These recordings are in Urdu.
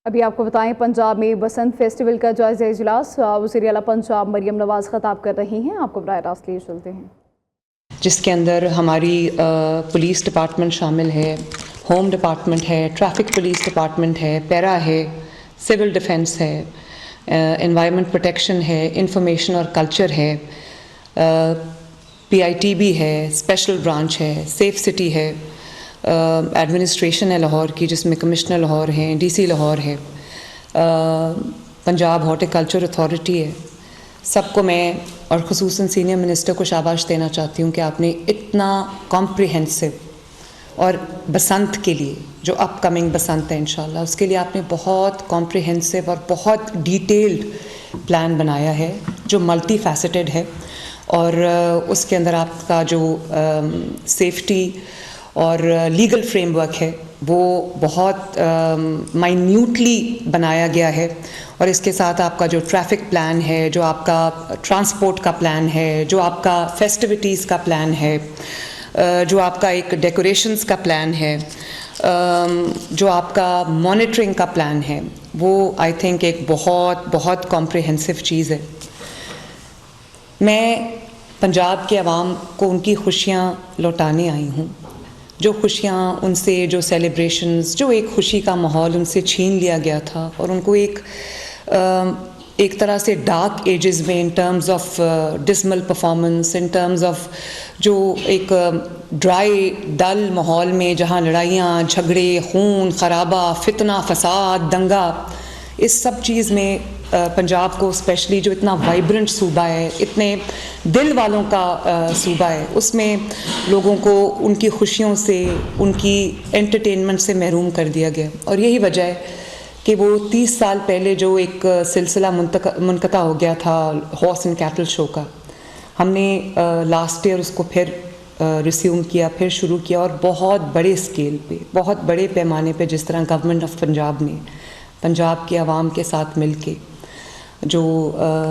ابھی آپ کو بتائیں پنجاب میں بسنت فیسٹیول کا جائزہ اجلاس وزیر اعلیٰ پنجاب مریم نواز خطاب کر رہی ہیں. آپ کو براہ راست لیے چلتے ہیں جس کے اندر ہماری پولیس ڈپارٹمنٹ شامل ہے، ہوم ڈپارٹمنٹ ہے، ٹریفک پولیس ڈپارٹمنٹ ہے، پیرا ہے، سول ڈیفنس ہے، انوائرمنٹ پروٹیکشن ہے، انفارمیشن اور کلچر ہے، پی آئی ٹی بی ہے، اسپیشل برانچ ہے، سیف سٹی ہے، ایڈمنسٹریشن ہے لاہور کی جس میں کمشنر لاہور ہیں، ڈی سی لاہور ہے، پنجاب ہارٹیکلچر اتھارٹی ہے. سب کو میں اور خصوصاً سینئر منسٹر کو شاباش دینا چاہتی ہوں کہ آپ نے اتنا کمپریہنسو اور بسنت کے لیے جو اپ کمنگ بسنت ہے انشاءاللہ اس کے لیے آپ نے بہت کمپریہنسو اور بہت ڈیٹیلڈ پلان بنایا ہے جو ملٹی فیسٹڈ ہے، اور اس کے اندر آپ کا جو سیفٹی اور لیگل فریم ورک ہے وہ بہت مائنیوٹلی بنایا گیا ہے. اور اس کے ساتھ آپ کا جو ٹریفک پلان ہے، جو آپ کا ٹرانسپورٹ کا پلان ہے، جو آپ کا فیسٹیوٹیز کا پلان ہے، جو آپ کا ایک ڈیکوریشنز کا پلان ہے، جو آپ کا مانیٹرنگ کا پلان ہے، وہ آئی تھنک ایک بہت بہت کمپریہنسو چیز ہے. میں پنجاب کے عوام کو ان کی خوشیاں لوٹانے آئی ہوں. جو خوشیاں ان سے، جو سیلیبریشنز، جو ایک خوشی کا ماحول ان سے چھین لیا گیا تھا اور ان کو ایک طرح سے ڈارک ایجز میں in terms of decimal performance, in terms of جو ایک ڈرائی ڈل ماحول میں جہاں لڑائیاں، جھگڑے، خون خرابہ، فتنہ فساد، دنگا، اس سب چیز میں پنجاب کو اسپیشلی جو اتنا وائبرنٹ صوبہ ہے، اتنے دل والوں کا صوبہ ہے، اس میں لوگوں کو ان کی خوشیوں سے، ان کی انٹرٹینمنٹ سے محروم کر دیا گیا. اور یہی وجہ ہے کہ وہ 30 سال پہلے جو ایک سلسلہ منقطع ہو گیا تھا ہارس اینڈ کیٹل شو کا، ہم نے لاسٹ ایئر اس کو پھر ریسیوم کیا، پھر شروع کیا، اور بہت بڑے اسکیل پہ، بہت بڑے پیمانے پہ، جس طرح گورنمنٹ آف پنجاب نے پنجاب کے عوام کے ساتھ مل کے جو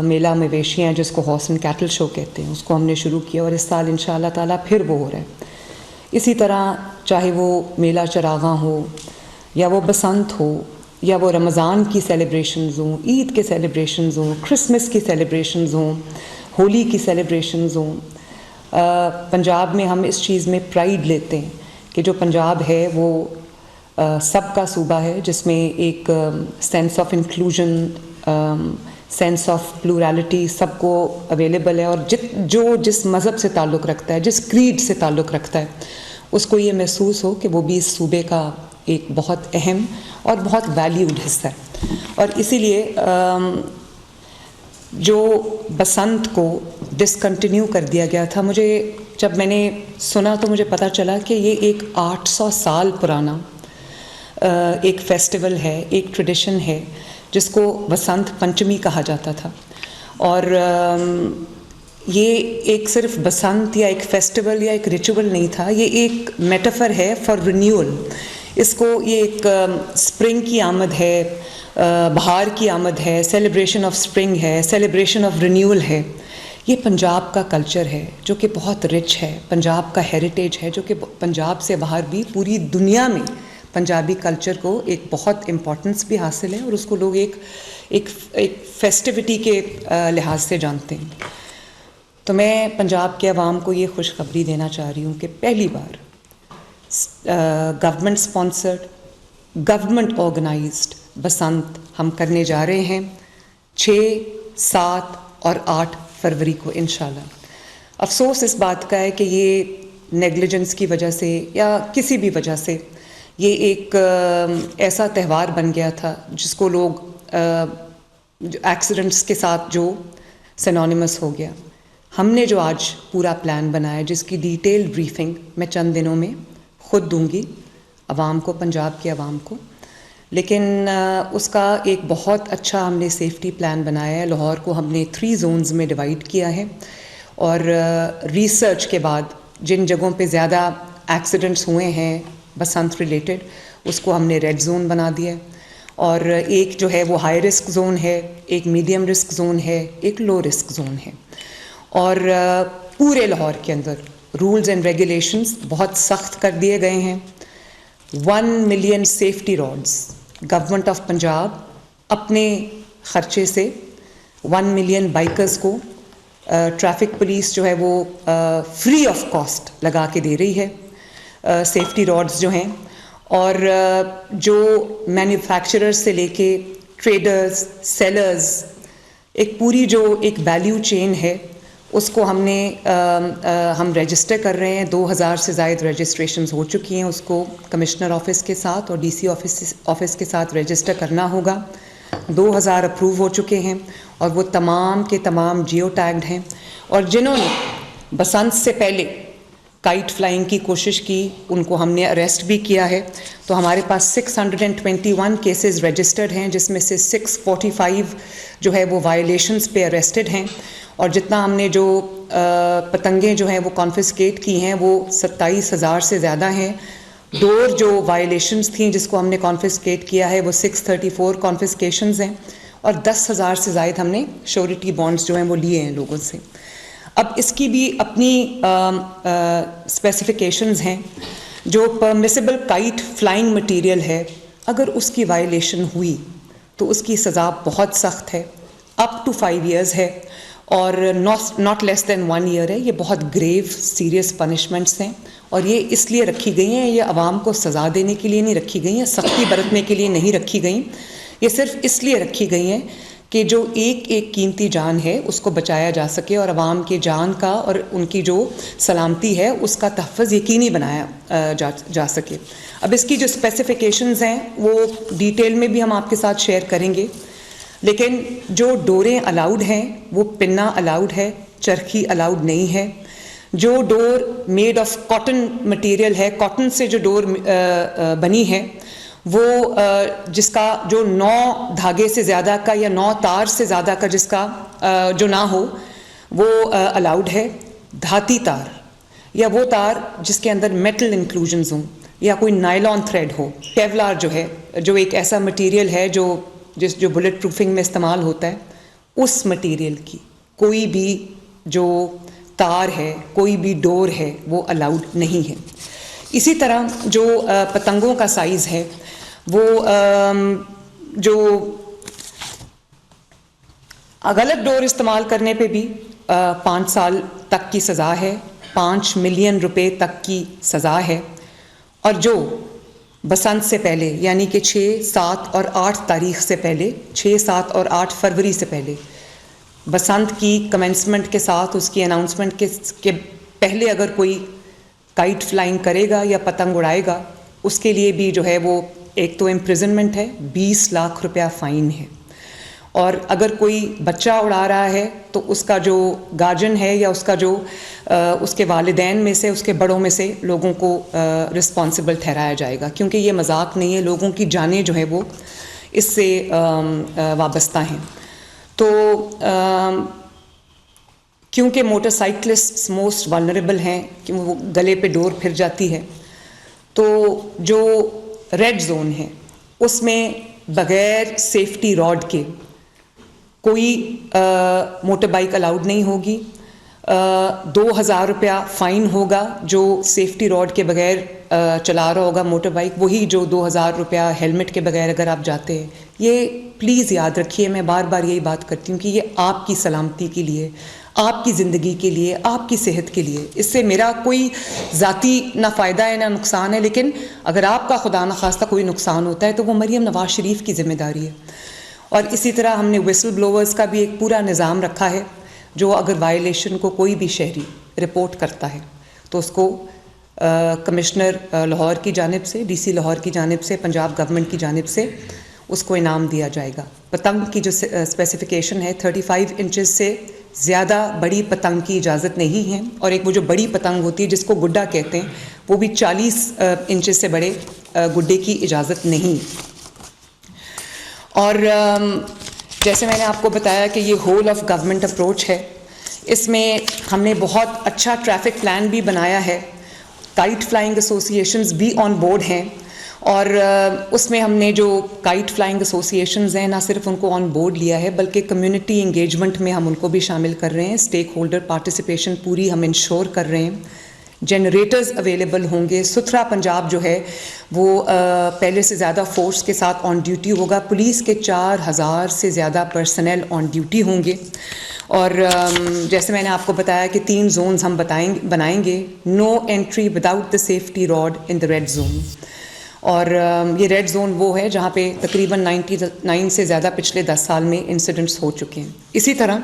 میلہ مویشی ہیں جس کو ہارس اینڈ کیٹل شو کہتے ہیں اس کو ہم نے شروع کیا، اور اس سال ان شاء اللہ تعالیٰ پھر وہ ہو رہا ہے. اسی طرح چاہے وہ میلہ چراغاں ہو، یا وہ بسنت ہو، یا وہ رمضان کی سیلیبریشنز ہوں، عید کے سیلیبریشنز ہوں، کرسمس کی سیلیبریشنز ہوں، ہولی کی سیلیبریشنز ہوں. پنجاب میں ہم اس چیز میں پرائیڈ لیتے ہیں کہ جو پنجاب ہے وہ سب کا صوبہ ہے، جس میں ایک sense of inclusion, sense of plurality سب کو اویلیبل ہے، اور جو جس مذہب سے تعلق رکھتا ہے، جس کریڈ سے تعلق رکھتا ہے، اس کو یہ محسوس ہو کہ وہ بھی اس صوبے کا ایک بہت اہم اور بہت ویلیوڈ حصہ ہے. اور اسی لیے جو بسنت کو ڈسکنٹینیو کر دیا گیا تھا، مجھے جب میں نے سنا تو مجھے پتہ چلا کہ یہ ایک 800 سال پرانا ایک فیسٹیول ہے، ایک ٹریڈیشن ہے جس کو بسنت پنچمی کہا جاتا تھا. اور یہ ایک صرف بسنت یا ایک فیسٹیول یا ایک ریچول نہیں تھا، یہ ایک میٹافر ہے فار رینیول. اس کو یہ ایک اسپرنگ کی آمد ہے، بہار کی آمد ہے، سیلیبریشن آف اسپرنگ ہے، سیلیبریشن آف رینیول ہے. یہ پنجاب کا کلچر ہے جو کہ بہت رچ ہے، پنجاب کا ہیریٹیج ہے جو کہ پنجاب سے باہر بھی پوری دنیا میں پنجابی کلچر کو ایک بہت امپورٹنس بھی حاصل ہے، اور اس کو لوگ ایک فیسٹیوٹی کے لحاظ سے جانتے ہیں. تو میں پنجاب کے عوام کو یہ خوشخبری دینا چاہ رہی ہوں کہ پہلی بار government sponsored, government organized Basant ہم کرنے جا رہے ہیں 6، 7 اور 8 فروری کو انشاءاللہ. افسوس اس بات کا ہے کہ یہ نیگلیجنس کی وجہ سے یا کسی بھی وجہ سے یہ ایک ایسا تہوار بن گیا تھا جس کو لوگ ایکسیڈنٹس کے ساتھ جو سینونیمس ہو گیا. ہم نے جو آج پورا پلان بنایا، جس کی ڈیٹیل بریفنگ میں چند دنوں میں خود دوں گی عوام کو، پنجاب کے عوام کو، لیکن اس کا ایک بہت اچھا ہم نے سیفٹی پلان بنایا ہے. لاہور کو ہم نے 3 زونز میں ڈیوائڈ کیا ہے، اور ریسرچ کے بعد جن جگہوں پہ زیادہ ایکسیڈنٹس ہوئے ہیں بسنت ریلیٹڈ، اس کو ہم نے ریڈ زون بنا دیا ہے. اور ایک جو ہے وہ ہائی رسک زون ہے، ایک میڈیم رسک زون ہے، ایک لو رسک زون ہے. اور پورے لاہور کے اندر رولز اینڈ ریگولیشنز بہت سخت کر دیے گئے ہیں. 1 million safety rods government of Punjab اپنے خرچے سے 1 ملین بائکرز کو ٹریفک پولیس جو ہے وہ فری آف کاسٹ لگا کے دے رہی ہے، سیفٹی راڈز جو ہیں، اور جو مینوفیکچرر سے لے کے ٹریڈرز، سیلرز، ایک پوری جو ایک ویلیو چین ہے اس کو ہم رجسٹر کر رہے ہیں. 2000 سے زائد رجسٹریشنز ہو چکی ہیں. اس کو کمشنر آفس کے ساتھ اور ڈی سی آفس کے ساتھ رجسٹر کرنا ہوگا. 2000 اپروو ہو چکے ہیں اور وہ تمام کے تمام جیو ٹیگڈ ہیں. اور جنہوں نے بسنت سے پہلے کائٹ فلائنگ کی کوشش کی ان کو ہم نے اریسٹ بھی کیا ہے. تو ہمارے پاس 621 کیسز رجسٹرڈ ہیں، جس میں سے 645 جو ہے وہ وائلیشنز پہ اریسٹڈ ہیں. اور جتنا ہم نے جو پتنگیں جو ہیں وہ کانفسکیٹ کی ہیں وہ 27,000 سے زیادہ ہیں. ڈور جو وائلیشنز تھیں جس کو ہم نے کانفسکیٹ کیا ہے وہ 634 کانفسکیشنز ہیں، اور 10,000 سے زائد ہم نے شیورٹی بانڈز جو ہیں وہ لیے ہیں لوگوں سے. اب اس کی بھی اپنی اسپیسیفکیشنز ہیں. جو پرمیسیبل کائٹ فلائنگ مٹیریل ہے اگر اس کی وائلیشن ہوئی تو اس کی سزا بہت سخت ہے، اپ ٹو 5 ایئرز ہے، اور ناٹ لیس دین 1 ایئر ہے. یہ بہت گریو سیریس پنشمنٹس ہیں، اور یہ اس لیے رکھی گئی ہیں، یہ عوام کو سزا دینے کے لیے نہیں رکھی گئی ہیں، سختی برتنے کے لیے نہیں رکھی گئیں. یہ صرف اس لیے رکھی گئی ہیں کہ جو ایک ایک قیمتی جان ہے اس کو بچایا جا سکے، اور عوام کے جان کا اور ان کی جو سلامتی ہے اس کا تحفظ یقینی بنایا جا سکے. اب اس کی جو اسپیسیفکیشنز ہیں وہ ڈیٹیل میں بھی ہم آپ کے ساتھ شیئر کریں گے. لیکن جو ڈوریں الاؤڈ ہیں وہ پنا الاؤڈ ہے، چرخی الاؤڈ نہیں ہے. جو ڈور میڈ آف کاٹن مٹیریل ہے، کاٹن سے جو ڈور بنی ہے وہ جس کا جو 9 دھاگے سے زیادہ کا یا 9 تار سے زیادہ کا جس کا جو نہ ہو وہ الاؤڈ ہے. دھاتی تار یا وہ تار جس کے اندر میٹل انکلوژنز ہوں، یا کوئی نائلون تھریڈ ہو. کیولار جو ہے، جو ایک ایسا مٹیریل ہے جو بلٹ پروفنگ میں استعمال ہوتا ہے، اس مٹیریل کی کوئی بھی جو تار ہے، کوئی بھی ڈور ہے وہ الاؤڈ نہیں ہے. اسی طرح جو پتنگوں کا سائز ہے وہ جو غلط ڈور استعمال کرنے پہ بھی 5 سال تک کی سزا ہے، 5 ملین روپے تک کی سزا ہے. اور جو بسنت سے پہلے یعنی کہ 6، 7 اور 8 تاریخ سے پہلے، 6، 7 اور 8 فروری سے پہلے، بسنت کی کمنسمنٹ کے ساتھ اس کی اناؤنسمنٹ کے پہلے اگر کوئی کائٹ فلائنگ کرے گا یا پتنگ اڑائے گا، اس کے لیے بھی جو ہے وہ ایک تو امپریزنمنٹ ہے، 20 لاکھ روپیہ فائن ہے. اور اگر کوئی بچہ اڑا رہا ہے تو اس کا جو گارجن ہے یا اس کا جو اس کے والدین میں سے، اس کے بڑوں میں سے لوگوں کو رسپانسبل ٹھہرایا جائے گا، کیونکہ یہ مذاق نہیں ہے. لوگوں کی جانیں جو ہے وہ اس سے وابستہ ہیں. تو کیونکہ موٹر سائیکلسٹ موسٹ والنریبل ہیں کہ وہ گلے پہ ڈور پھر جاتی ہے، تو جو ریڈ زون ہے اس میں بغیر سیفٹی راڈ کے کوئی موٹر بائک الاؤڈ نہیں ہوگی. 2,000 روپیہ فائن ہوگا جو سیفٹی راڈ کے بغیر چلا رہا ہوگا موٹر بائک. وہی جو 2,000 روپیہ ہیلمٹ کے بغیر اگر آپ جاتے ہیں. یہ پلیز یاد رکھیے، میں بار بار یہی بات کرتی ہوں کہ یہ آپ کی سلامتی کے لیے، آپ کی زندگی کے لیے، آپ کی صحت کے لیے، اس سے میرا کوئی ذاتی نہ فائدہ ہے نہ نقصان ہے. لیکن اگر آپ کا خدا نخواستہ کوئی نقصان ہوتا ہے تو وہ مریم نواز شریف کی ذمہ داری ہے. اور اسی طرح ہم نے ویسل بلوورز کا بھی ایک پورا نظام رکھا ہے، جو اگر وائلیشن کو کوئی بھی شہری رپورٹ کرتا ہے تو اس کو کمشنر لاہور کی جانب سے، ڈی سی لاہور کی جانب سے، پنجاب گورنمنٹ کی جانب سے اس کو انعام دیا جائے گا. پتنگ کی جو اسپیسیفکیشن ہے 35 انچز سے زیادہ بڑی پتنگ کی اجازت نہیں ہے، اور ایک وہ جو بڑی پتنگ ہوتی ہے جس کو گڈا کہتے ہیں وہ بھی 40 انچز سے بڑے گڈے کی اجازت نہیں. اور جیسے میں نے آپ کو بتایا کہ یہ ہول آف گورنمنٹ اپروچ ہے، اس میں ہم نے بہت اچھا ٹریفک پلان بھی بنایا ہے. کائٹ فلائنگ ایسوسیشنز بھی آن بورڈ ہیں، اور اس میں ہم نے جو کائٹ فلائنگ ایسوسیشنز ہیں نہ صرف ان کو آن بورڈ لیا ہے بلکہ کمیونٹی انگیجمنٹ میں ہم ان کو بھی شامل کر رہے ہیں. اسٹیک ہولڈر پارٹیسپیشن پوری ہم انشور کر رہے ہیں. جنریٹرز اویلیبل ہوں گے. ستھرا پنجاب جو ہے وہ پہلے سے زیادہ فورس کے ساتھ آن ڈیوٹی ہوگا. پولیس کے 4000 سے زیادہ پرسنل آن ڈیوٹی ہوں گے. اور جیسے میں نے آپ کو بتایا کہ 3 زونز ہم بنائیں گے. No entry without the safety rod in the red zone. اور یہ ریڈ زون وہ ہے جہاں پہ تقریباً 99 سے زیادہ پچھلے 10 سال میں انسیڈنٹس ہو چکے ہیں. اسی طرح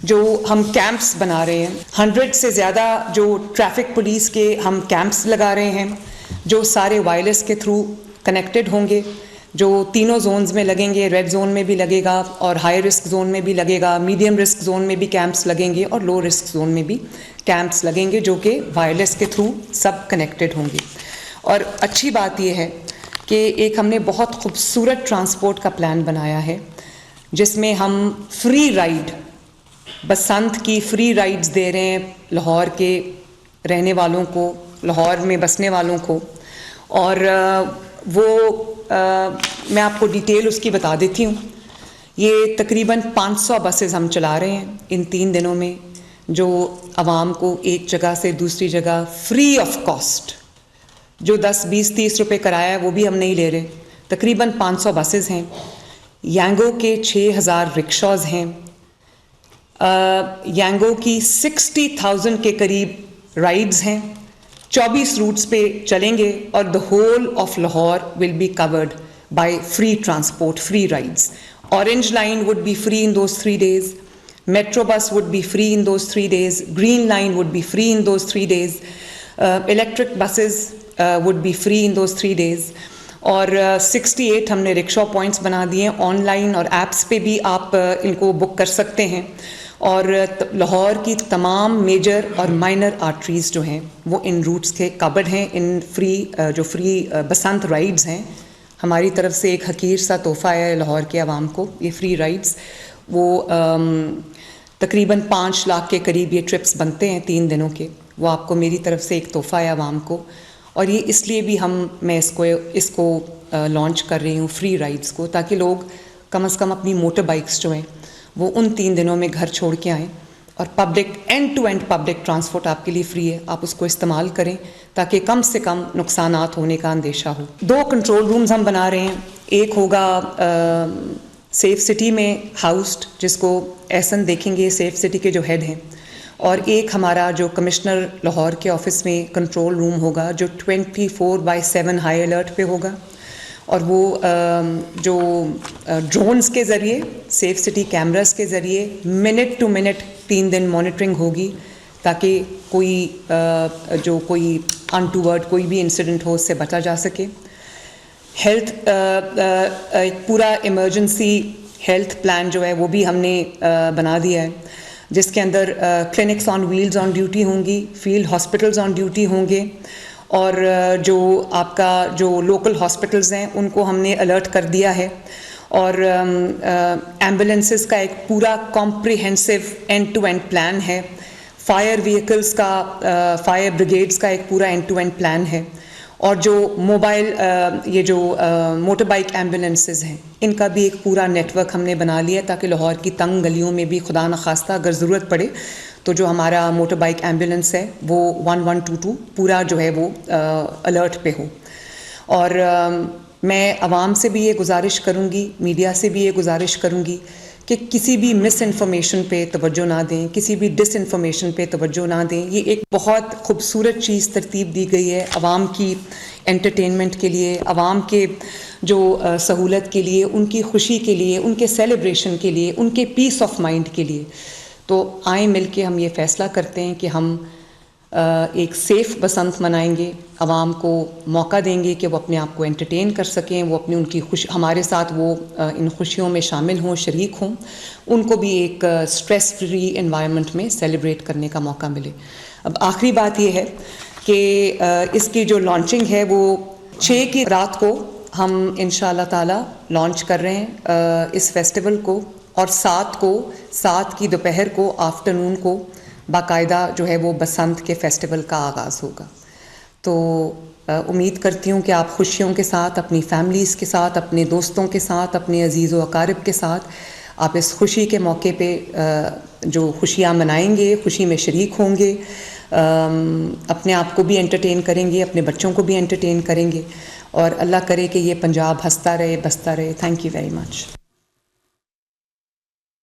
جو ہم کیمپس بنا رہے ہیں, 100 سے زیادہ جو ٹریفک پولیس کے ہم کیمپس لگا رہے ہیں جو سارے وائرلیس کے تھرو کنیکٹڈ ہوں گے, جو تینوں زونز میں لگیں گے. ریڈ زون میں بھی لگے گا اور ہائی رسک زون میں بھی لگے گا, میڈیم رسک زون میں بھی کیمپس لگیں گے اور لو رسک زون میں بھی کیمپس لگیں گے جو کہ وائرلیس کے تھرو سب کنیکٹڈ ہوں گے. اور اچھی بات یہ ہے کہ ایک ہم نے بہت خوبصورت ٹرانسپورٹ کا پلان بنایا ہے جس میں ہم فری رائڈ, بسنت کی فری رائڈز دے رہے ہیں لاہور کے رہنے والوں کو, لاہور میں بسنے والوں کو. اور وہ میں آپ کو ڈیٹیل اس کی بتا دیتی ہوں. یہ تقریباً 500 بسز ہم چلا رہے ہیں ان 3 دنوں میں, جو عوام کو ایک جگہ سے دوسری جگہ فری آف کاسٹ, جو 10 20 30 روپے کرایہ ہے وہ بھی ہم نہیں لے رہے. تقریباً 500 بسز ہیں. یانگو کے 6000 رکشاز ہیں. یانگو کی 60,000 کے قریب رائڈز ہیں. 24 روٹس پہ چلیں گے اور the whole of Lahore will be covered by free transport, free rides. Orange line would be free in those 3 days. Metro bus would be free in those 3 days. Green line would be free in those 3 days. Electric buses would be free in those 3 days. اور 68 ہم نے رکشا پوائنٹس بنا دیے ہیں. آن لائن اور ایپس پہ بھی آپ ان کو بک کر سکتے ہیں. اور لاہور کی تمام میجر اور مائنر آرٹریز جو ہیں وہ ان روٹس کے کورڈ ہیں. ان فری بسنت رائڈز ہیں. ہماری طرف سے ایک حقیر سا تحفہ ہے لاہور کے عوام کو. یہ فری رائڈز وہ تقریباً 5 لاکھ کے قریب یہ ٹرپس بنتے ہیں 3 دنوں کے. وہ آپ کو میری طرف سے ایک تحفہ ہے عوام کو. اور یہ اس لیے بھی میں اس کو لانچ کر رہی ہوں فری رائڈز کو, تاکہ لوگ کم از کم اپنی موٹر بائکس جو ہیں وہ ان 3 دنوں میں گھر چھوڑ کے آئیں. اور public end to end public transport آپ کے لیے فری ہے, آپ اس کو استعمال کریں تاکہ کم سے کم نقصانات ہونے کا اندیشہ ہو. 2 کنٹرول رومز ہم بنا رہے ہیں. ایک ہوگا سیف سٹی میں ہاؤسڈ, جس کو احسن دیکھیں گے, سیف سٹی کے جو ہیڈ ہیں. اور ایک ہمارا جو کمشنر لاہور کے آفس میں کنٹرول روم ہوگا جو 24/7 ہائی الرٹ پہ ہوگا. اور وہ جو ڈرونز کے ذریعے, سیف سٹی کیمراز کے ذریعے منٹ ٹو منٹ 3 دن مانیٹرنگ ہوگی, تاکہ کوئی انٹوورڈ کوئی بھی انسیڈنٹ ہو اس سے بچا جا سکے. ہیلتھ ایک پورا ایمرجنسی ہیلتھ پلان جو ہے وہ بھی ہم نے بنا دیا ہے, جس کے اندر clinics on wheels on duty ہوں گی, فیلڈ ہاسپٹلز آن ڈیوٹی ہوں گے. اور جو آپ کا جو لوکل ہاسپٹلز ہیں ان کو ہم نے الرٹ کر دیا ہے. اور ایمبولینسز کا ایک پورا comprehensive end to end plan ہے. فائر وہیکلز کا, فائر بریگیڈز کا ایک پورا اینڈ ٹو اینڈ پلان ہے. اور جو موبائل یہ جو موٹر بائک ایمبولینسز ہیں ان کا بھی ایک پورا نیٹ ورک ہم نے بنا لیا, تاکہ لاہور کی تنگ گلیوں میں بھی خدا نخواستہ اگر ضرورت پڑے تو جو ہمارا موٹر بائک ایمبولینس ہے وہ 1122 پورا جو ہے وہ الرٹ پہ ہو. اور میں عوام سے بھی یہ گزارش کروں گی, میڈیا سے بھی یہ گزارش کروں گی کہ کسی بھی مس انفارمیشن پہ توجہ نہ دیں, کسی بھی ڈس انفارمیشن پہ توجہ نہ دیں. یہ ایک بہت خوبصورت چیز ترتیب دی گئی ہے عوام کی انٹرٹینمنٹ کے لیے, عوام کے جو سہولت کے لیے, ان کی خوشی کے لیے, ان کے سیلیبریشن کے لیے, ان کے پیس آف مائنڈ کے لیے. تو آئیں مل کے ہم یہ فیصلہ کرتے ہیں کہ ہم ایک سیف بسنت منائیں گے, عوام کو موقع دیں گے کہ وہ اپنے آپ کو انٹرٹین کر سکیں, وہ اپنی ان کی ہمارے ساتھ وہ ان خوشیوں میں شامل ہوں, شریک ہوں, ان کو بھی ایک سٹریس فری انوائرمنٹ میں سیلیبریٹ کرنے کا موقع ملے. اب آخری بات یہ ہے کہ اس کی جو لانچنگ ہے وہ 6 کی رات کو ہم انشاءاللہ تعالی لانچ کر رہے ہیں اس فیسٹیول کو, اور 7 کی دوپہر کو آفٹرنون کو باقاعدہ جو ہے وہ بسنت کے فیسٹیول کا آغاز ہوگا. تو امید کرتی ہوں کہ آپ خوشیوں کے ساتھ, اپنی فیملیز کے ساتھ, اپنے دوستوں کے ساتھ, اپنے عزیز و اقارب کے ساتھ آپ اس خوشی کے موقع پہ جو خوشیاں منائیں گے، خوشی میں شریک ہوں گے، اپنے آپ کو بھی انٹرٹین کریں گے، اپنے بچوں کو بھی انٹرٹین کریں گے، اور اللہ کرے کہ یہ پنجاب ہنستا رہے، بستا رہے. Thank you very much.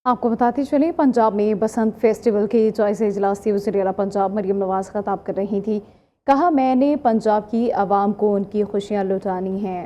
آپ کو بتاتے چلیں پنجاب میں بسنت فیسٹیول کے جائزہ اجلاس سے وزیر اعلیٰ پنجاب مریم نواز خطاب کر رہی تھی. کہا میں نے پنجاب کی عوام کو ان کی خوشیاں لٹانی ہیں.